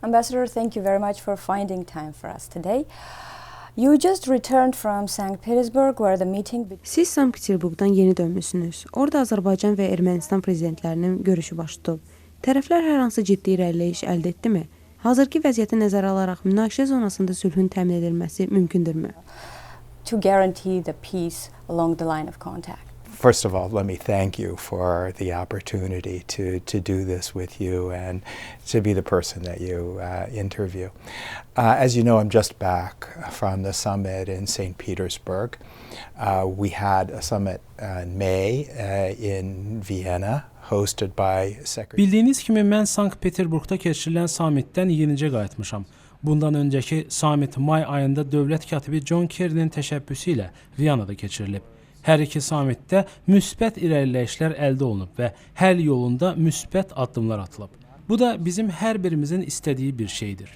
Ambassador, thank you very much for finding time for us today. You just returned from St. Petersburg where the meeting... Siz Sankt-Peterburqdan yeni dönmüsünüz. Orada Azərbaycan və Ermənistan prezidentlərinin görüşü baş tutub. Tərəflər hər hansı ciddi irəliləyiş əldə etdimi? Hazırki vəziyyəti nəzərə alaraq münaqişə zonasında sülhün təmin edilməsi mümkündürmü? To guarantee the peace along the line of contact. First of all, let me thank you for the opportunity to do this with you and to be the person that you interview. As you know, I'm just back from the summit in St. Petersburg. We had a summit in May in Vienna, hosted by Secretary... Bildiyiniz kimi mən Sankt-Peterburqda keçirilən sammitdən yenicə qayıtmışam. Bundan öncəki sammit may ayında dövlət katibi John Kerry'nin təşəbbüsü ilə Viyanada keçirilib. Hər iki sammitdə müsbət irəliləyişlər əldə olunub və həll yolunda müsbət addımlar atılıb. Bu da bizim hər birimizin istədiyi bir şeydir.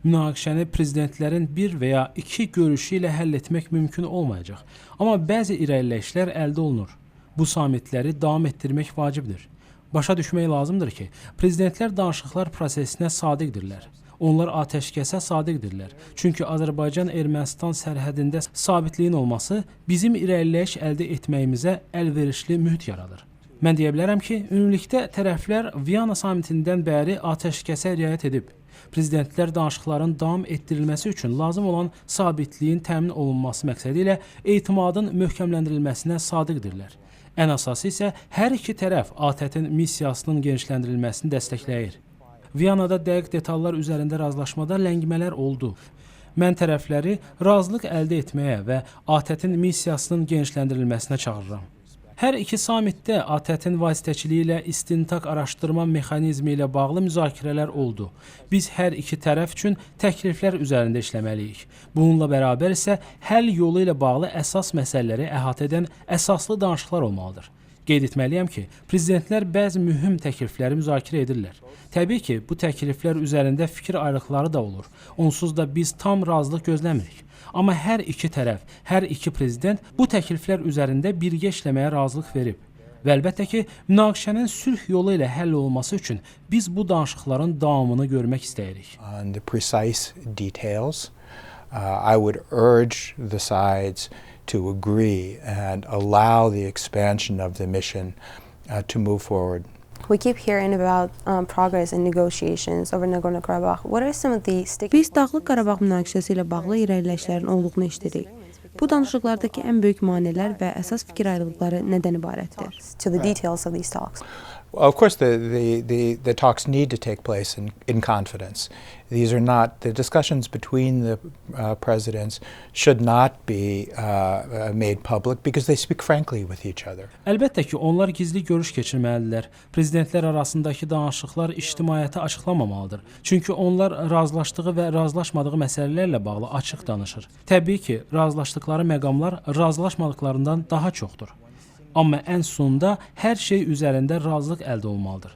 Münaqişəni prezidentlərin bir və ya iki görüşü ilə həll etmək mümkün olmayacaq. Amma bəzi irəliləyişlər əldə olunur. Bu sammitləri davam etdirmək vacibdir. Başa düşmək lazımdır ki, prezidentlər danışıqlar prosesinə sadiqdirlər. Onlar atəşkəsə sadiqdirlər. Çünki Azərbaycan-Ermənistan sərhədində sabitliyin olması bizim irəliləyiş əldə etməyimizə əlverişli mühit yaradır. Mən deyə bilərəm ki, ümumilikdə tərəflər Viyana sammitindən bəri atəşkəsə riayət edib. Prezidentlər danışıqların davam etdirilməsi üçün lazım olan sabitliyin təmin olunması məqsədi ilə etimadın möhkəmləndirilməsinə sadiqdirlər. Ən əsası isə hər iki tərəf ATƏT-in missiyasının genişləndirilməsini dəstəkləyir. Viyanada dəqiq detallar üzərində razılaşmada ləngimələr oldu. Mən tərəfləri razılıq əldə etməyə və ATƏT-in missiyasının genişləndirilməsinə çağırıram. Hər iki sammitdə ATƏT-in vasitəçiliyi ilə istintaq araşdırma mexanizmi ilə bağlı müzakirələr oldu. Biz hər iki tərəf üçün təkliflər üzərində işləməliyik. Bununla bərabər isə həll yolu ilə bağlı əsas məsələləri əhatə edən əsaslı danışıqlar olmalıdır. Qeyd etməliyəm ki, prezidentlər bəzi mühüm təklifləri müzakirə edirlər. Təbii ki, bu təkliflər üzərində fikir ayrılıqları da olur. Onsuz da biz tam razılıq gözləmirik. Amma hər iki tərəf, hər iki prezident bu təkliflər üzərində birgə işləməyə razılıq verib. Və əlbəttə ki, münaqişənin sülh yolu ilə həll olması üçün biz bu danışıqların davamını görmək istəyirik. On the precise details, I would urge the sides to agree and allow the expansion of the mission to move forward. We keep hearing about progress in negotiations over Nagorno-Karabakh. What are some of the Biz Dağlıq Qarabağ münaqişəsi ilə bağlı irəliləyişlərin olduğunu eşidirik. Bu danışıqlardakı ən böyük maneələr və əsas fikir ayrılıqları nədən ibarətdir? To the details of these talks. Well, of course, the talks need to take place in confidence. These are not, the discussions between the presidents should not be made public because they speak frankly with each other. Əlbəttə ki, onlar gizli görüş keçirməlidirlər. Prezidentlər arasındakı danışıqlar ictimaiyyətə açıqlanmamalıdır. Çünki onlar razılaşdığı və razılaşmadığı məsələlərlə bağlı açıq danışır. Təbii ki, razılaşdıqları məqamlar razılaşmadıqlarından daha çoxdur. Amma ən sonunda hər şey üzərində razılıq əldə olmalıdır.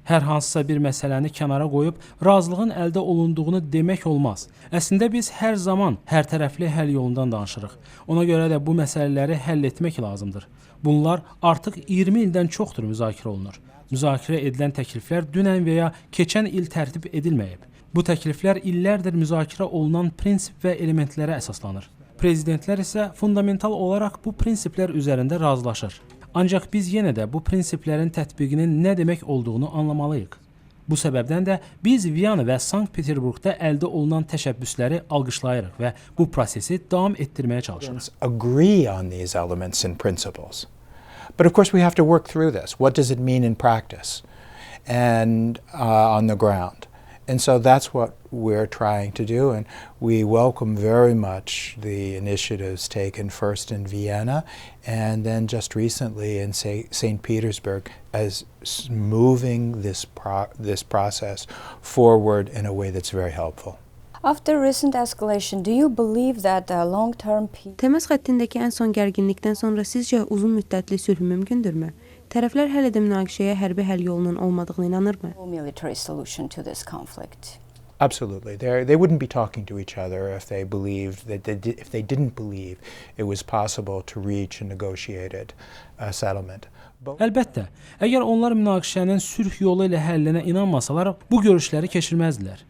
Hər hansısa bir məsələni kənara qoyub razılığın əldə olunduğunu demək olmaz. Əslində biz hər zaman hər tərəfli həll yolundan danışırıq. Ona görə də bu məsələləri həll etmək lazımdır. Bunlar artıq 20 ildən çoxdur müzakirə olunur. Müzakirə edilən təkliflər dünən və ya keçən il tərtib edilməyib. Bu təkliflər illərdir müzakirə olunan prinsip və elementlərə əsaslanır. Prezidentlər isə fundamental olaraq bu prinsiplər üzərində razılaşır. Ancaq biz yenə də bu prinsiplərin tətbiqinin nə demək olduğunu anlamalıyıq. Bu səbəbdən də biz Viyana və Sankt-Peterburqda əldə olunan təşəbbüsləri alqışlayırıq və bu prosesi davam etdirməyə çalışırıq. Agree on these elements and principles. But of course we have to work through this. What does it mean in practice and on the ground? And so that's what we're trying to do, and we welcome very much the initiatives taken first in Vienna and then just recently in St. Petersburg as moving this process forward in a way that's very helpful. After recent escalation, do you believe that long-term peace... Təmas xəttindəki ən son gərginlikdən sonra sizcə uzun müddətli sülh mümkündürmü? Tərəflər hələ də münaqişəyə hərbi həll yolunun olmadığını inanırmı? ...military solution to this conflict? Absolutely. They wouldn't be talking to each other if they believed that if they didn't believe it was possible to reach a negotiated settlement. Əlbəttə, əgər onlar münaqişənin sülh yolu ilə həllinə inanmasalar, bu görüşləri keçirməzdilər.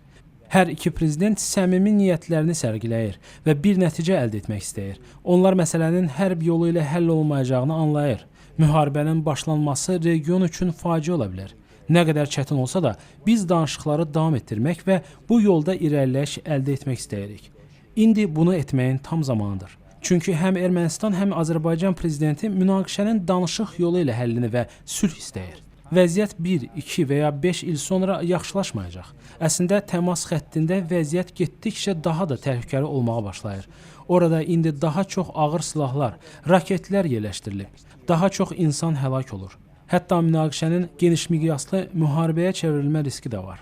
Hər iki prezident səmimi niyyətlərini sərgiləyir və bir nəticə əldə etmək istəyir. Onlar məsələnin hərb yolu ilə həll olmayacağını anlayır. Müharibənin başlanması region üçün faciə ola bilər. Nə qədər çətin olsa da, biz danışıqları davam etdirmək və bu yolda irəliləyiş əldə etmək istəyirik. İndi bunu etməyin tam zamanıdır. Çünki həm Ermənistan, həm Azərbaycan prezidenti münaqişənin danışıq yolu ilə həllini və sülh istəyir. Vəziyyət 1, 2 və ya 5 il sonra yaxşılaşmayacaq. Əslində, təmas xəttində vəziyyət getdikcə daha da təhlükəli olmağa başlayır. Orada indi daha çox ağır silahlar, raketlər yerləşdirilib. Daha çox insan həlak olur. Hətta münaqişənin geniş miqyaslı müharibəyə çevrilmə riski də var.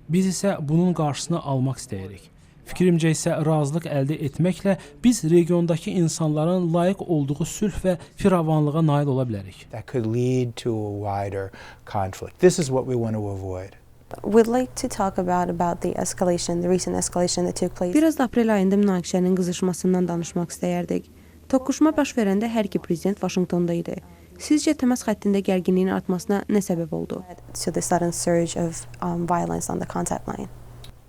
Biz isə bunun qarşısını almaq istəyirik. Fikrimcə isə razılıq əldə etməklə biz regiondakı insanların layiq olduğu sülh və firavanlığa nail ola bilərik. That could lead to a wider conflict. This is what we want to avoid. We'd like to talk about the escalation, the recent escalation that took place. Biraz da aprel ayında münaqişənin qızışmasından danışmaq istəyərdik. Toqquşma baş verəndə hər iki prezident Vaşinqtonda idi. Sizcə təmas xəttində gərginliyin artmasına nə səbəb oldu? So the sudden surge of violence on the contact line.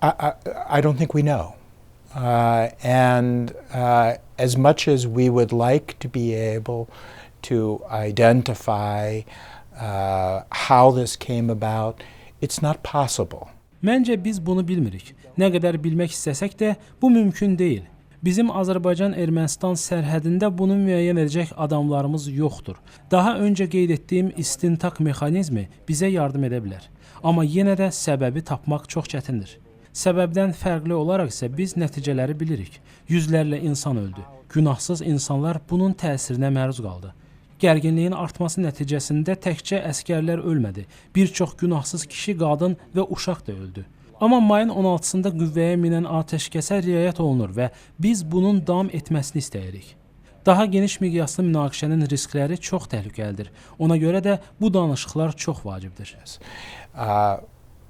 I don't think we know. As much as we would like to be able to identify how this came about, it's not possible. Məncə biz bunu bilmirik. Nə qədər bilmək istəsək də bu mümkün deyil. Bizim Azərbaycan-Ermənistan sərhədində bunu müəyyən edəcək adamlarımız yoxdur. Daha öncə qeyd etdiyim istintaq mexanizmi bizə yardım edə bilər. Amma yenə də səbəbi tapmaq çox çətindir. Səbəbdən fərqli olaraq isə biz nəticələri bilirik. Yüzlərlə insan öldü. Günahsız insanlar bunun təsirinə məruz qaldı. Gərginliyin artması nəticəsində təkcə əskərlər ölmədi. Bir çox günahsız kişi, qadın və uşaq da öldü. Amma mayın 16-sında qüvvəyə minən atəşkəsə riayət olunur və biz bunun davam etməsini istəyirik. Daha geniş miqyaslı münaqişənin riskləri çox təhlükəlidir. Ona görə də bu danışıqlar çox vacibdir.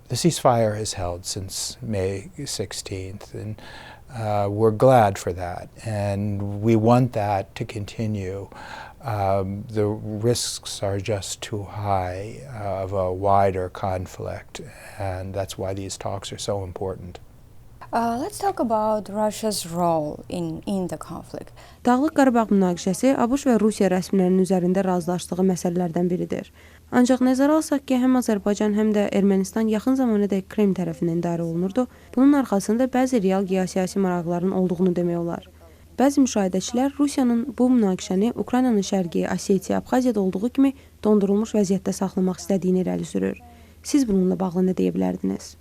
The ceasefire has held since May 16th, and we're glad for that, and we want that to continue. The risks are just too high of a wider conflict, and that's why these talks are so important. Let's talk about Russia's role in the conflict. Dağlıq Qarabağ münaqişəsi ABŞ və Rusiya rəsmilərinin üzərində razılaşdığı məsələlərdən biridir. Ancaq nəzərə alsaq ki, həm Azərbaycan, həm də Ermənistan yaxın zamanadək Kreml tərəfindən idarə olunurdu. Bunun arxasında bəzi real geosiyasi maraqların olduğunu demək olar. Bəzi müşahidəçilər Rusiyanın bu münaqişəni Ukraynanın şərqi, Osetiya, Abxaziyada olduğu kimi dondurulmuş vəziyyətdə saxlamaq istədiyini irəli sürür. Siz bununla bağlı nə deyə bilərdiniz?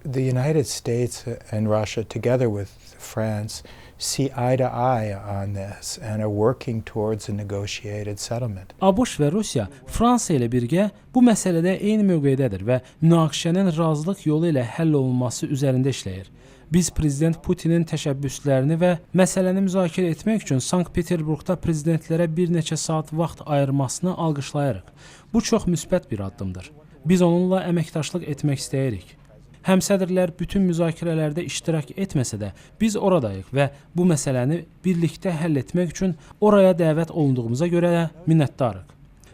The United States and Russia, together with France, see eye to eye on this and are working towards a negotiated settlement. ABŞ və Rusiya Fransa ilə birgə bu məsələdə eyni mövqeyədədir və münaqişənin razılıq yolu ilə həll olunması üzərində işləyir. Biz prezident Putinin təşəbbüslərini və məsələni müzakirə etmək üçün Sankt-Peterburqda prezidentlərə bir neçə saat vaxt ayırmasını alqışlayırıq. Bu çox müsbət bir addımdır. Biz onunla əməkdaşlıq etmək istəyirik. Həmsədrlər bütün müzakirələrdə iştirak etməsə də biz oradayıq və bu məsələni birlikdə həll etmək üçün oraya dəvət olunduğumuza görə minnətdarıq.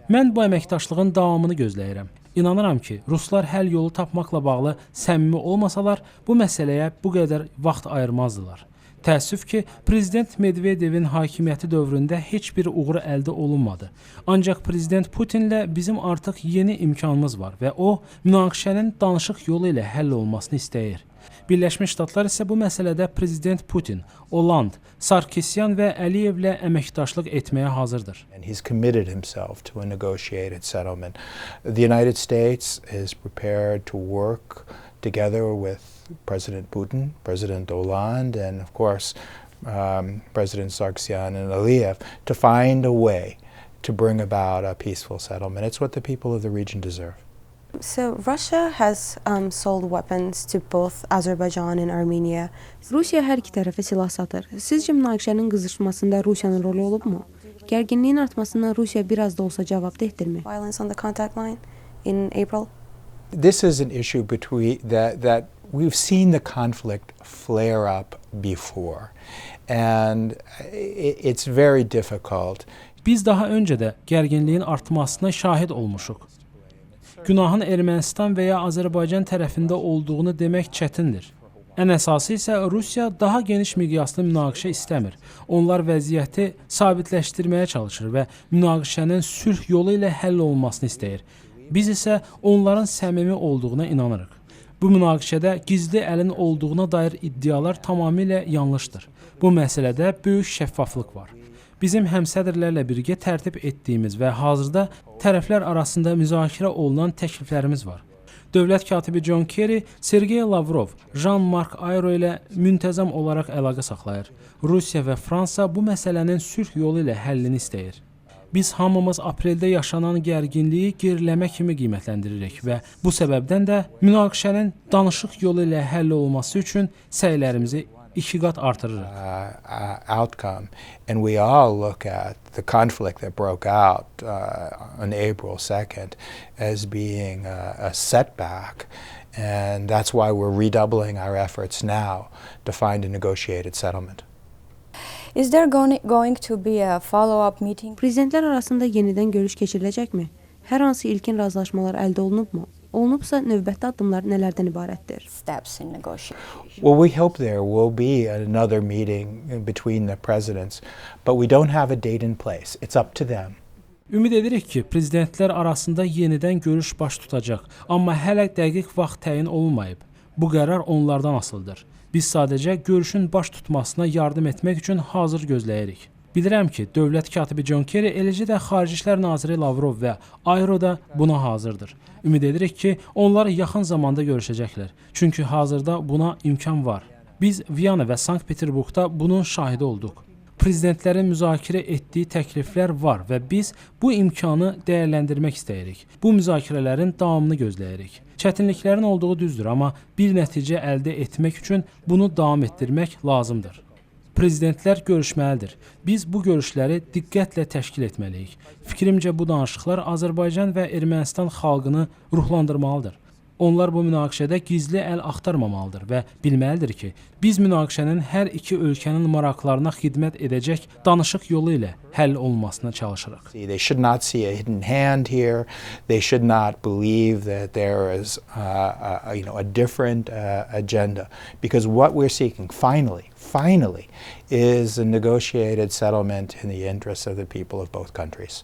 Mən bu əməkdaşlığın davamını gözləyirəm. İnanıram ki, Ruslar həll yolu tapmaqla bağlı səmimi olmasalar, bu məsələyə bu qədər vaxt ayırmazdılar. Təəssüf ki, Prezident Medvedevin hakimiyyəti dövründə heç bir uğur əldə olunmadı. Ancaq Prezident Putinlə bizim artıq yeni imkanımız var və o, münaqişənin danışıq yolu ilə həll olmasını istəyir. Birləşmiş Ştatlar isə bu məsələdə Prezident Putin, Hollande, Sarkisyan və Əliyevlə əməkdaşlıq etməyə hazırdır. And he's committed himself to a negotiated settlement. The United States is prepared to work together with President Putin, President Hollande, and of course President Sarkisyan and Aliyev to find a way to bring about a peaceful settlement. It's what the people of the region deserve. So Russia has sold weapons to both Azerbaijan and Armenia. Rusiya hər iki tərəfə silah satır. Sizcə münaqişənin qızışmasında Rusiyanın rolu olubmu? Gərginliyin artmasına Rusiya biraz da olsa cavabdehdirmi? Violence on the contact line in April. This is an issue between that we've seen the conflict flare up before, and it's very difficult. Biz daha öncə də gərginliyin artmasına şahid olmuşuq. günahın Ermənistan və ya Azərbaycan tərəfində olduğunu demək çətindir. Ən əsası isə Rusiya daha geniş miqyaslı münaqişə istəmir. Onlar vəziyyəti sabitləşdirməyə çalışır və münaqişənin sülh yolu ilə həll olunmasını istəyir. Biz isə onların səmimi olduğuna inanırıq. Bu münaqişədə gizli əlin olduğuna dair iddialar tamamilə yanlışdır. Bu məsələdə böyük şəffaflıq var. Bizim həmsədrlərlə birgə tərtib etdiyimiz və hazırda tərəflər arasında müzakirə olunan təkliflərimiz var. Dövlət katibi John Kerry, Sergey Lavrov, Jean-Marc Ayrault ilə müntəzəm olaraq əlaqə saxlayır. Rusiya və Fransa bu məsələnin sülh yolu ilə həllini istəyir. Biz hamımız apreldə yaşanan gərginliyi geriləmə kimi qiymətləndiririk və bu səbəbdən də münaqişənin danışıq yolu ilə həll olunması üçün səylərimizi 2 qat artırırıq. Outcome, and we all look at the conflict that broke out on April 2nd as being a setback, and that's why we're redoubling our efforts now to find a negotiated settlement. Is there going to be a follow-up meeting? Prezidentlər arasında yenidən görüş keçiriləcəkmi? Hər hansı ilkin razılaşmalar əldə olunubmu? Olunubsa növbəti addımlar nələrdən ibarətdir? Steps in negotiation. Well, we hope there will be another meeting between the presidents, but we don't have a date in place. It's up to them. Ümid edirik ki, prezidentlər arasında yenidən görüş baş tutacaq, amma hələ dəqiq vaxt təyin olunmayıb. Bu qərar onlardan asılıdır. Biz sadəcə görüşün baş tutmasına yardım etmək üçün hazır gözləyirik. Bilirəm ki, dövlət katibi John Kerry, eləcə də Xarici İşlər naziri Lavrov və Ayrault da buna hazırdır. Ümid edirik ki, onlar yaxın zamanda görüşəcəklər. Çünki hazırda buna imkan var. Biz Viyana və Sankt-Peterburqda bunun şahidi olduq. Prezidentlərin müzakirə etdiyi təkliflər var və biz bu imkanı dəyərləndirmək istəyirik. Bu müzakirələrin davamını gözləyirik. Çətinliklərin olduğu düzdür, amma bir nəticə əldə etmək üçün bunu davam etdirmək lazımdır. Prezidentlər görüşməlidir. Biz bu görüşləri diqqətlə təşkil etməliyik. Fikrimcə bu danışıqlar Azərbaycan və Ermənistan xalqını ruhlandırmalıdır. Onlar bu münaqişədə gizli əl axtarmamalıdır və bilməlidir ki, biz münaqişənin hər iki ölkənin maraqlarına xidmət edəcək danışıq yolu ilə həll olunmasına çalışırıq. They should not see a hidden hand here. They should not believe that there is a different agenda. Because what we're seeking, finally, is a negotiated settlement in the interests of the people of both countries.